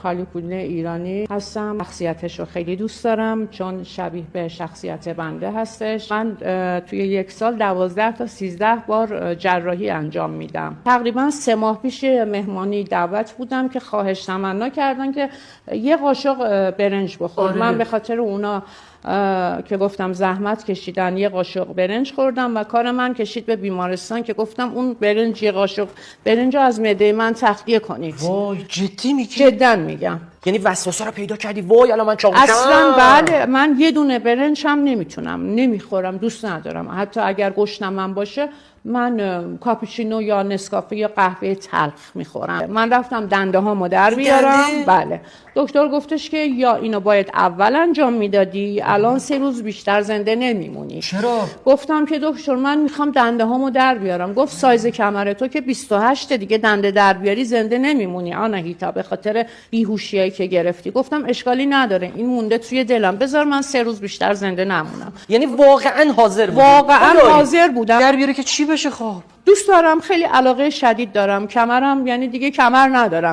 خالیپور ایرانی هستم. شخصیتش رو خیلی دوست دارم چون شبیه به شخصیت بنده هستش. من توی یک سال 12 تا 13 بار جراحی انجام میدم. تقریبا 3 ماه پیش مهمانی دعوت بودم که خواهش تمنا کردن که یه قاشق برنج بخور. من به خاطر اونا که گفتم زحمت کشیدن یه قاشق برنج خوردم و کار من کشید به بیمارستان که گفتم اون برنج یه قاشق برنج رو از معده من تخلیه کنید. وای جدی میگی؟ جدا میگم. یعنی وسوسه رو پیدا کردی؟ وای الان من چاقوشم. اصلا بله، من یه دونه برنج هم نمیتونم، نمیخورم، دوست ندارم. حتی اگر گشنم من باشه من کاپوچینو یا نسکافه یا قهوه تلخ میخورم. من رفتم دنده هامو در بیارم. بله دکتر گفتش که یا اینو باید اول انجام میدادی، الان 3 روز بیشتر زنده نمیمونی. چرا؟ گفتم که دکتر من میخوام دنده هامو در بیارم. گفت سایز کمر تو که 28 دیگه دنده در بیاری زنده نمیمونی آناهیتا به خاطر بیهوشیایی که گرفتی. گفتم اشکالی نداره، این مونده توی دلم، بذار من 3 روز بیشتر زنده نمونم. یعنی واقعا حاضر بودی؟ واقعا حاضر بودم. در بیاره که چی بشه؟ خب دوست دارم، خیلی علاقه شدید دارم. کمرم یعنی دیگه کمر ندارم.